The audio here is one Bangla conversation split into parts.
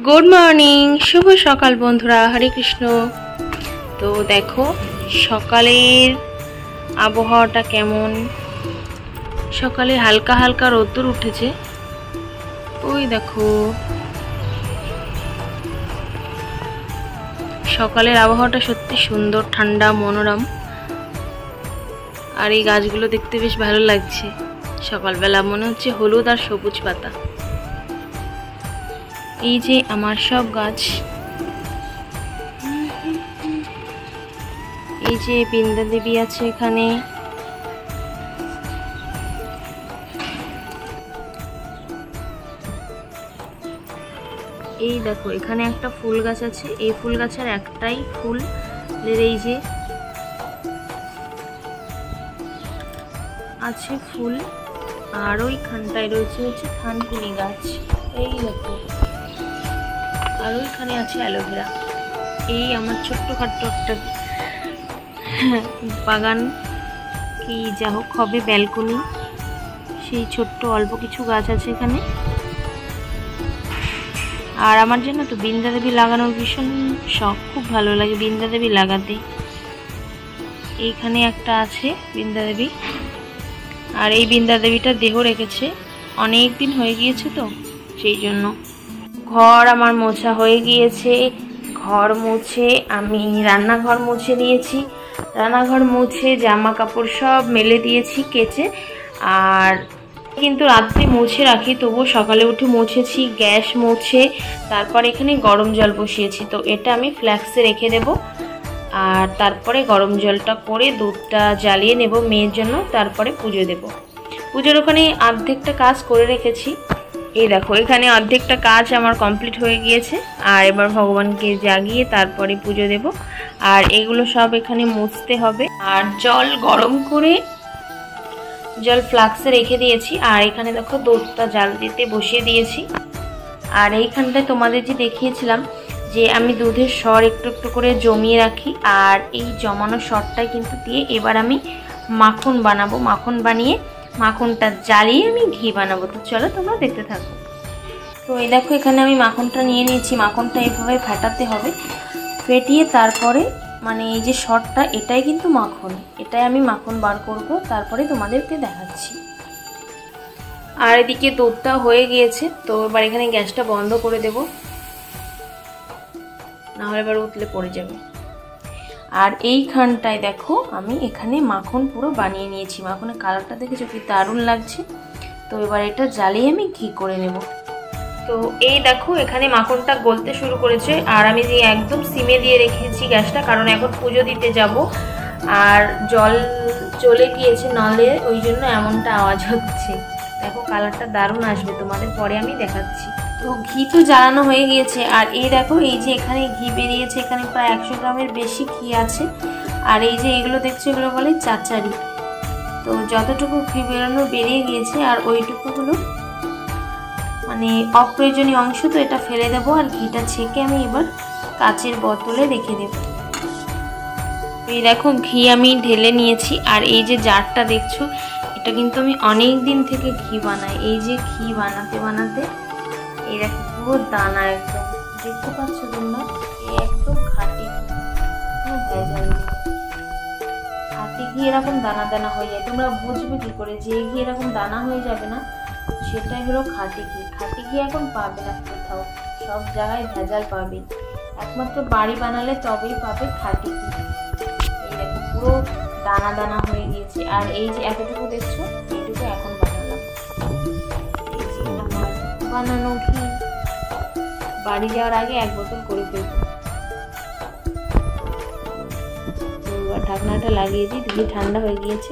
गुड मर्निंग शुभ सकाल बंधुरा हरे कृष्ण। तो देखो सकालेर आबहावाटा केमन। सकाले हालका हालका रोद्दुर उठेছে। ওই দেখো সকালের আবহাওয়াটা সত্যি সুন্দর, ঠান্ডা, মনোরম। আর এই গাছগুলো দেখতে বেশ ভালো লাগছে। সকালবেলা মনে হচ্ছে হলুদ আর সবুজ পাতা। এই যে আমার সব গাছ, এই যে বৃন্দা দেবী আছে এখানে, এই দেখো এখানে একটা ফুল গাছ আছে। এই ফুল গাছের একটাই ফুল, এই যে আছে ফুল। আর ওইখানটায় রয়েছে হচ্ছে থানকুনি গাছ, এই দেখো। আর ওইখানে আছে অ্যালোভেরা। এই আমার ছোট্টখাট্ট একটা বাগান, কি যা হোক হবে, ব্যালকনি। সেই ছোট্ট অল্প কিছু গাছ আছে এখানে। আর আমার জন্য তো বৃন্দা দেবী লাগানোর ভীষণ শখ, খুব ভালো লাগে বৃন্দা দেবী লাগাতে। এইখানে একটা আছে বৃন্দা দেবী। আর এই বৃন্দা দেবীটা দেহ রেখেছে, অনেক দিন হয়ে গিয়েছে তো সেই জন্য। ঘর আমার মোছা হয়ে গিয়েছে। ঘর মুছে আমি রান্নাঘর মুছে নিয়েছি। রান্নাঘর মুছে জামা কাপড় সব মেলে দিয়েছি কেচে। আর কিন্তু রাত্রে মুছে রাখি, তবুও সকালে উঠে মুছেছি। গ্যাস মুছে তারপর এখানে গরম জল বসিয়েছি। তো এটা আমি ফ্ল্যাক্সে রেখে দেব। আর তারপরে গরম জলটা করে দুধটা জ্বালিয়ে নেব মেয়ের জন্য। তারপরে পুজো দেব। পুজোর ওখানে অর্ধেকটা কাজ করে রেখেছি। এই দেখো এখানে অর্ধেকটা কাজ আমার কমপ্লিট হয়ে গিয়েছে। আর এবার ভগবানকে জাগিয়ে তারপরে পুজো দেব। আর এগুলো সব এখানে মুছতে হবে। আর জল গরম করে জল ফ্লাক্সে রেখে দিয়েছি। আর এখানে দেখো দুধটা জাল দিতে বসিয়ে দিয়েছি। আর এইখানটায় তোমাদের যে দেখিয়েছিলাম যে আমি দুধের সর একটু একটু করে জমিয়ে রাখি। আর এই জমানো সরটাই কিন্তু দিয়ে এবার আমি মাখন বানাবো। মাখন বানিয়ে মাখনটা জ্বালিয়ে আমি ঘি বানাবো। তো চলো তোমরা দেখতে থাকো। তো এই দেখো এখানে আমি মাখনটা নিয়ে নিয়েছি। মাখনটা এভাবে ফাটাতে হবে, ফেটিয়ে তারপরে মানে এই যে সরটা, এটাই কিন্তু মাখন, এটাই আমি মাখন বার করব। তারপরে তোমাদেরকে দেখাচ্ছি। আর এদিকে দুধটা হয়ে গিয়েছে। তো এবার এখানে গ্যাসটা বন্ধ করে দেব, নাহলে এবার উতলে পড়ে যাবে। আর এইখানটায় দেখো আমি এখানে মাখন পুরো বানিয়ে নিয়েছি। মাখনের কালারটা দেখেছো কি দারুণ লাগছে। তো এবার এটা জ্বালিয়ে আমি ঘি করে নেব। তো এই দেখো এখানে মাখনটা গলতে শুরু করেছে। আর আমি যে একদম সিমে দিয়ে রেখেছি গ্যাসটা, কারণ এখন পুজো দিতে যাব। আর জল চলে গিয়েছে নলে, ওই জন্য এমনটা আওয়াজ হচ্ছে। দেখো কালারটা দারুণ আসবে, তোমাদের পরে আমি দেখাচ্ছি। তো ঘি তো জ্বালানো হয়ে গিয়েছে। আর এই দেখো এই যে এখানে ঘি বেরিয়েছে, এখানে প্রায় 100 গ্রামের বেশি ঘি আছে। আর এই যে এগুলো দেখছো, এগুলো বলে চাচারি। তো যতটুকু ঘি বেরোনো বেরিয়ে গিয়েছে, আর ওইটুকু হলো মানে অপ্রয়োজনীয় অংশ। তো এটা ফেলে দেবো। আর ঘিটা ছেঁকে আমি এবার কাচের বোতলে রেখে দেব। এই দেখো ঘি আমি ঢেলে নিয়েছি। আর এই যে জারটা দেখছো, এটা কিন্তু আমি অনেক দিন থেকে ঘি বানাই। এই যে ঘি বানাতে বানাতে এই দেখো পুরো দানা, একদম দেখতে পাচ্ছ তোমরা, এই একদম খাঁটি, কোনো ভেজাল নেই। খাঁটি ঘি এরকম দানা দানা হয়ে যায়। তোমরা বুঝবে কি করে যে ঘি এরকম দানা হয়ে যাবে না? সেটাই হলো খাঁটি ঘি। খাঁটি ঘি এখন পাবে না কোথাও, সব জায়গায় ভেজাল পাবে। একমাত্র বাড়ি বানালে তবেই পাবে খাঁটি ঘি। এই দেখো পুরো দানা দানা হয়ে গিয়েছে। আর এই যে এতটুকু দেখছো, এইটুকু এখন বানালাম। এই যে আমার বানানো ঘি বাড়ি যাওয়ার আগে 1 বোতল করে ফেলবো। এবার ঢাকনাটা লাগিয়ে দিই। ঘি ঠান্ডা হয়ে গিয়েছে,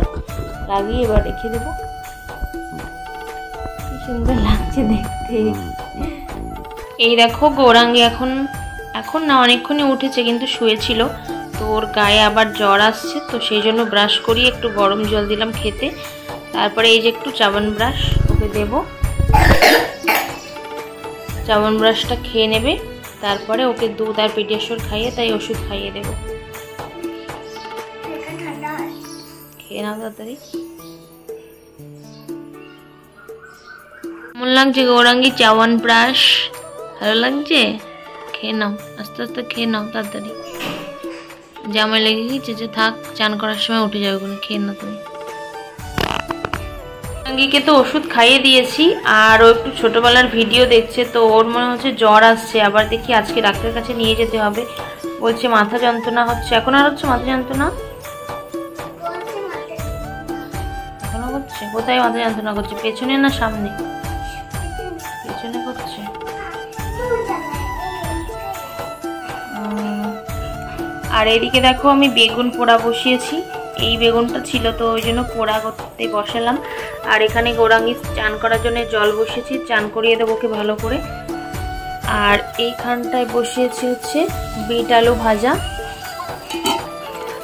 লাগিয়ে এবার রেখে দেবো। কি সুন্দর লাগছে দেখতে। এই দেখো গৌরাঙ্গী এখন না অনেকক্ষণই উঠেছে, কিন্তু শুয়েছিল। তো ওর গায়ে আবার জ্বর আসছে, তো সেই জন্য ব্রাশ করিয়ে একটু গরম জল দিলাম খেতে। তারপরে এই যে একটু চাবন ব্রাশ ওকে দেব। চাবন ব্রাশটা খেয়ে নেবে। তারপরে ওকে দুধ আর পেডিয়াশোর খাইয়ে তাই ওষুধ খাইয়ে দেব। খেয়ে নাও তাড়াতাড়ি। কেমন লাগছে গৌরাঙ্গী চাবন ব্রাশ? ভালো লাগছে? খেয়ে নাও, আস্তে আস্তে খেয়ে নাও তাড়াতাড়ি। জামাই লেগে গেছে যে থাক, চান করার সময় উঠে যাবে, কোনো খেয়ে নাও তুমি। আঙ্গিকে তো ওষুধ খাইয়ে দিয়েছি, আর ও একটু ছোটবেলার ভিডিও দেখছে, তো ওর মনে হচ্ছে জ্বর আসছে। আবার দেখি আজকে ডাক্তারের কাছে নিয়ে যেতে হবে। বলছে মাথা যন্ত্রণা হচ্ছে। এখন আর হচ্ছে মাথা যন্ত্রণা? এখনো হচ্ছে? কোথায় মাথা যন্ত্রণা করছে, পেছনে না সামনে? পেছনে করছে। আর এদিকে দেখো আমি বেগুন পোড়া বসিয়েছি। এই বেগুনটা ছিল তো ওই জন্য পোড়া করতে বসালাম। আর এখানে গৌরাঙ্গি চান করার জন্য জল বসিয়েছি, চান করিয়ে দেবো ওকে ভালো করে। আর এইখানটায় বসিয়েছি হচ্ছে বিট আলু ভাজা।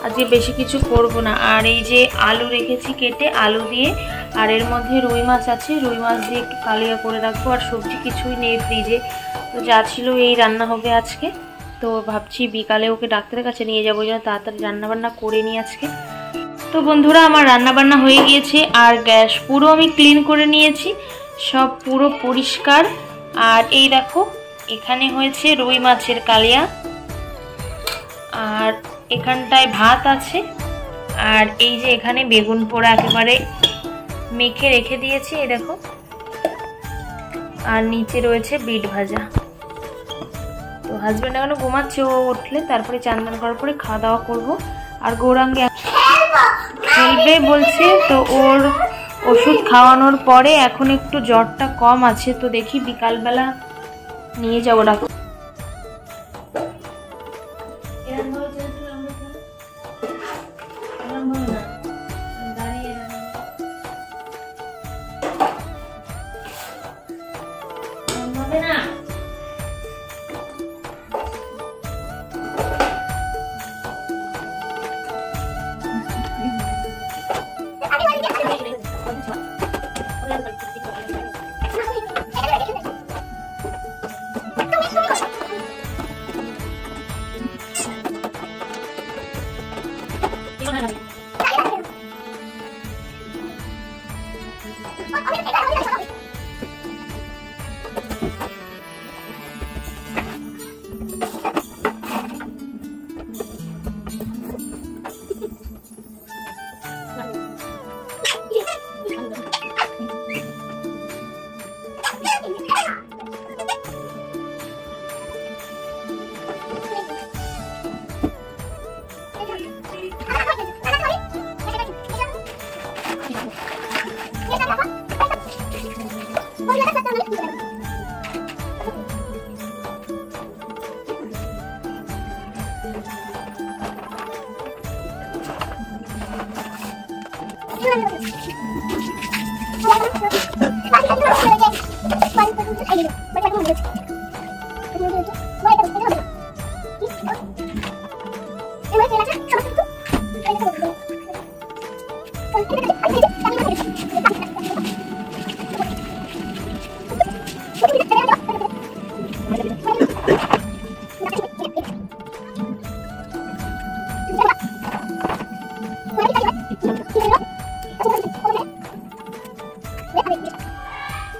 আজকে বেশি কিছু করব না। আর এই যে আলু রেখেছি কেটে, আলু দিয়ে, আর এর মধ্যে রুই মাছ আছে, রুই মাছ দিয়ে একটু কালিয়া করে রাখবো। আর সবজি কিছুই নেই ফ্রিজে, তো যা ছিল এই রান্না হবে আজকে। তো ভাবছি বিকালে ওকে ডাক্তারের কাছে নিয়ে যাবো, যেন তাড়াতাড়ি রান্নাবান্না করে নিই আজকে। তো বন্ধুরা আমার রান্নাবান্না হয়ে গিয়েছে, আর গ্যাস পুরো আমি ক্লিন করে নিয়েছি, সব পুরো পরিষ্কার। আর এই দেখো এখানে হয়েছে রুই মাছের কালিয়া, আর এখানটায় ভাত আছে, আর এই যে এখানে বেগুন পোড়া একেবারে মেখে রেখে দিয়েছি, এই দেখো। আর নিচে রয়েছে বিট ভাজা। তো হাজব্যান্ড এখনো ঘুমাচ্ছে, ও উঠলে তারপরে চান টান করার পরে খাওয়া দাওয়া করবো। আর গৌরাঙ্গে খেলবে বলছে, তো ওর ওষুধ খাওয়ানোর পরে এখন একটু জ্বরটা কম আছে, তো দেখি বিকালবেলা নিয়ে যাবো ডাক্তার।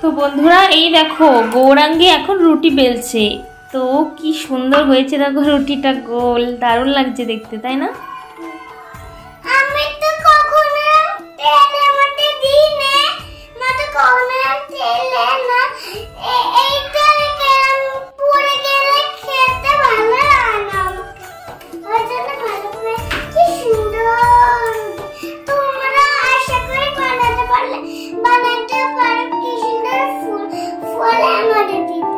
তো বন্ধুরা এই দেখো গৌরাঙ্গী এখন রুটি বেলছে, তো কি সুন্দর হয়েছে দেখো, রুটিটা গোল, দারুণ লাগছে দেখতে, তাই না? আমি তো কখনো তেলের মধ্যে দিই না, মা তো কখনো তেলে না, এইটা পুড়ে গেলে খেতে ভালো লাগে না, ওই জন্য ভালো করে কি সুন্দর। তোমরা আশা করি বানাতে পারো, কি সুন্দর ফুলের মধ্যে দিতে।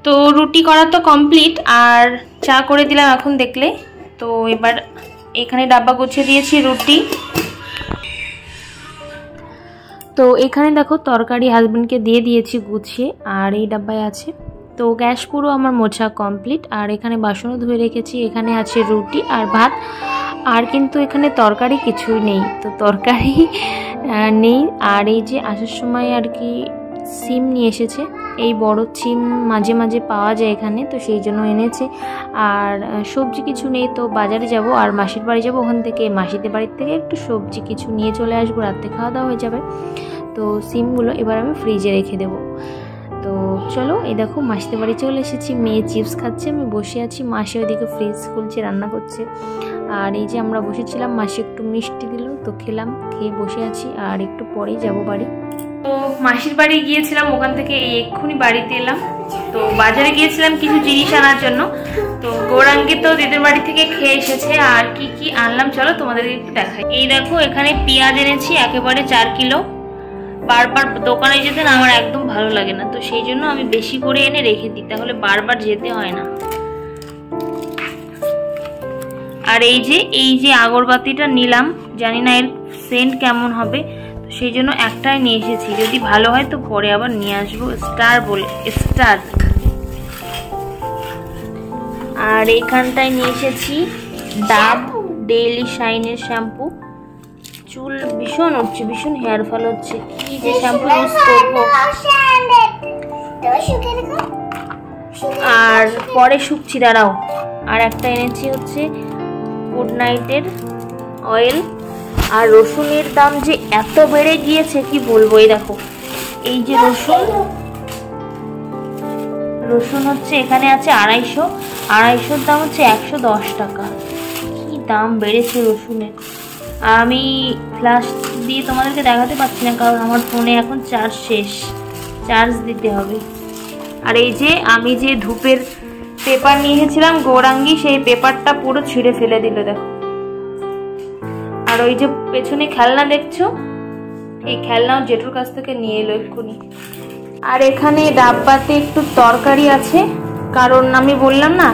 তো রুটি করা তো কমপ্লিট, আর চা করে দিলাম এখন দেখলে। তো এবার এখানে ডাব্বা গুছিয়ে দিয়েছি রুটি। তো এখানে দেখো তরকারি হাজবেন্ডকে দিয়ে দিয়েছি গুছিয়ে, আর এই ডাব্বায় আছে। তো গ্যাস পুরো আমার মোছা কমপ্লিট। আর এখানে বাসনও ধুয়ে রেখেছি। এখানে আছে রুটি আর ভাত, আর কিন্তু এখানে তরকারি কিছুই নেই, তো তরকারি নেই। আর এই যে আসার সময় আর কি সিম নিয়ে এসেছে, এই বড় সিম মাঝে মাঝে পাওয়া যায় এখানে, তো সেই জন্য এনেছে। আর সবজি কিছু নেই, তো বাজারে যাব আর মাসির বাড়ি যাব, ওখান থেকে মাসিদের বাড়ির থেকে একটু সবজি কিছু নিয়ে চলে আসবো, রাত্রে খাওয়া দাওয়া হয়ে যাবে। তো সিমগুলো এবার আমি ফ্রিজে রেখে দেবো। তো চলো, এই দেখো মাসিদের বাড়ি চলে এসেছি, মেয়ে চিপস খাচ্ছে, আমি বসে আছি, মাসি ওইদিকে ফ্রিজ খুলছে, রান্না করছে। আর এই যে আমরা বসেছিলাম, মাসি একটু মিষ্টি দিল, তো খেলাম, খেয়ে বসে আছি, আর একটু পরেই যাব বাড়ি। তো মাসির বাড়ি গিয়েছিলাম, ওখান থেকে এই এক্ষুনি বাড়িতে এলাম। তো বাজারে গিয়েছিলাম কিছু জিনিস আনার জন্য, তো গৌরাঙ্গী তো দিদির বাড়ি থেকে খেয়ে এসেছে। আর কি কি আনলাম চলো তোমাদের একটু দেখাই। এই দেখো এখানে পেঁয়াজ এনেছি একেবারে 4 কিলো। বারবার দোকানে যেতে না আমার একদম ভালো লাগে না, তো সেই জন্য আমি বেশি করে এনে রেখে দিই, তাহলে বারবার যেতে হয় না। আর এই যে আগরবাতিটা নিলাম, জানি না এর সেন্ট কেমন হবে, তো সেই জন্য একটাই নিয়ে এসেছি, যদি ভালো হয় তো পরে আবার নিয়ে আসবো। স্টার বলে, স্টার। আর এইখানটায় নিয়ে এসেছি ডাব ডেইলি শাইনের শ্যাম্পু। চুল ভীষণ উঠছে, ভীষণ হেয়ার ফল হচ্ছে, কি যে শ্যাম্পু ইউজ করবো। আর পরে শুকছি, দাঁড়াও। আর একটা এনেছি হচ্ছে গুড নাইটের অয়েল। আর রসুনের দাম যে এত বেড়ে গিয়েছে কি বলবো। এই দেখো, এই যে রসুন হচ্ছে এখানে আছে 250, 250-র দাম হচ্ছে 110 টাকা। কি দাম বেড়েছে রসুনের। আমি ফ্ল্যাশ দিয়ে তোমাদেরকে দেখাতে পারছি না, কারণ আমার ফোনে এখন চার্জ শেষ, চার্জ দিতে হবে। আর এই যে আমি যে ধূপের পেপার নিয়ে এসেছিলাম, গৌরাঙ্গী সেই পেপারটা পুরো ছিঁড়ে ফেলে দিল, দেখো। আর ওই যে পেছনে খেলনা দেখছো, এই খেলনাও জেঠুর কাছ থেকে নিয়ে এলো এক্ষুনি। আর এখানে ডাব্বাতে একটু তরকারি আছে, কারণ আমি বললাম না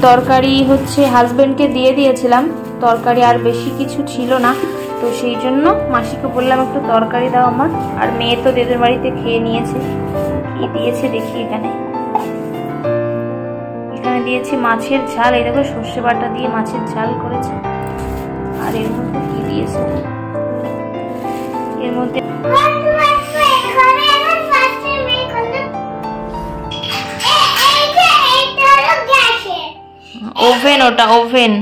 তরকারি হচ্ছে হাজবেন্ডকে দিয়ে দিয়েছিলাম, তরকারি আর বেশি কিছু ছিল না, তো সেই জন্য মাসিকে বললাম একটু তরকারি দাও আমার। আর মেয়ে তো দিদির বাড়িতে খেয়ে নিয়েছে। কি দিয়েছে দেখি, এখানে দিয়েছি মাছের ঝাল, এই দেখো সর্ষে বাটা দিয়ে মাছের ঝাল করেছে। আর এর মধ্যে কি দিয়েছে, এর মধ্যে ওভেন, ওটা ওভেন,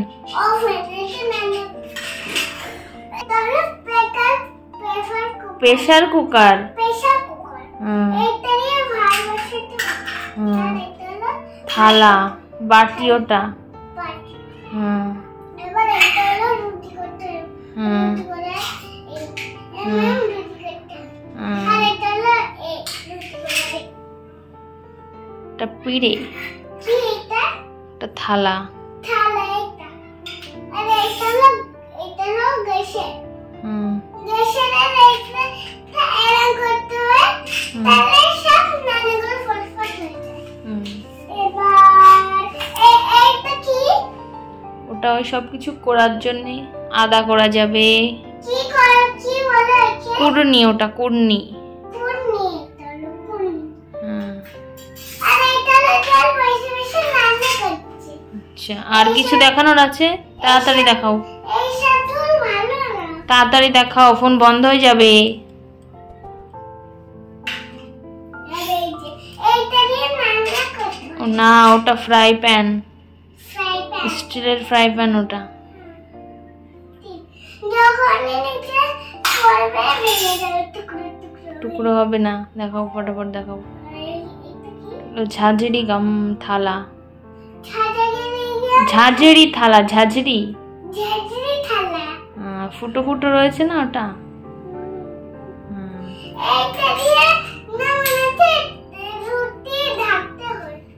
প্রেসার কুকার, থালা, বাটি, ওটা পিড়ে, থালা, ওটা ওই সবকিছু করার জন্য আদা করা যাবে। কুড়নি, ওটা কুড়নি। আচ্ছা, আর কিছু দেখানোর আছে? তাড়াতাড়ি দেখাও, তাড়াতাড়ি দেখাও, ফোন বন্ধ হয়ে যাবে। না, ওটা ফ্রাই প্যান, স্টিলের ফ্রাই প্যান ওটা। টুকরো হবে না, দেখাও ফটাফট দেখাও। ঝাঁঝরি গাম থালা, ঝাঁঝরি থালা, ঝাঁঝরি, ফুটো ফুটো রয়েছে না ওটা।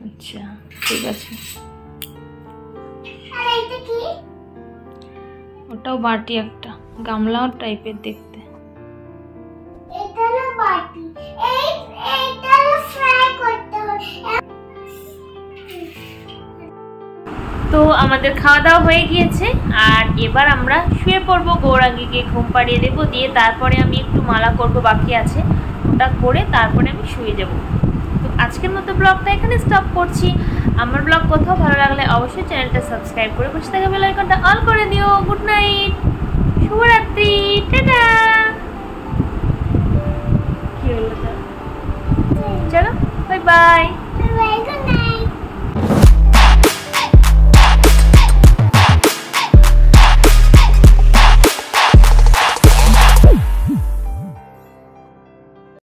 আচ্ছা ঠিক আছে। ওটাও বাটি, একটা গামলাও টাইপের দেখতে। তো আমাদের খাওয়া দাওয়া হয়ে গিয়েছে, আর এবার আমরা শুয়ে পড়বো। গৌরাঙ্গীকে ঘুম পাড়িয়ে দেবো, দিয়ে তারপরে আমি একটু মালা করব, বাকি আছে, ওটা করে তারপরে আমি শুয়ে যাব। তো আজকের মতো ব্লগটা এখানে স্টপ করছি। আমার ব্লগ কোথাও ভালো লাগলে অবশ্যই চ্যানেলটা সাবস্ক্রাইব করে পাশে থাকা বেল আইকনটা অল করে দিও। গুড নাইট, শুভরাত্রি, টাটা। কি হলো? চলো, bye bye. Bye bye, good night.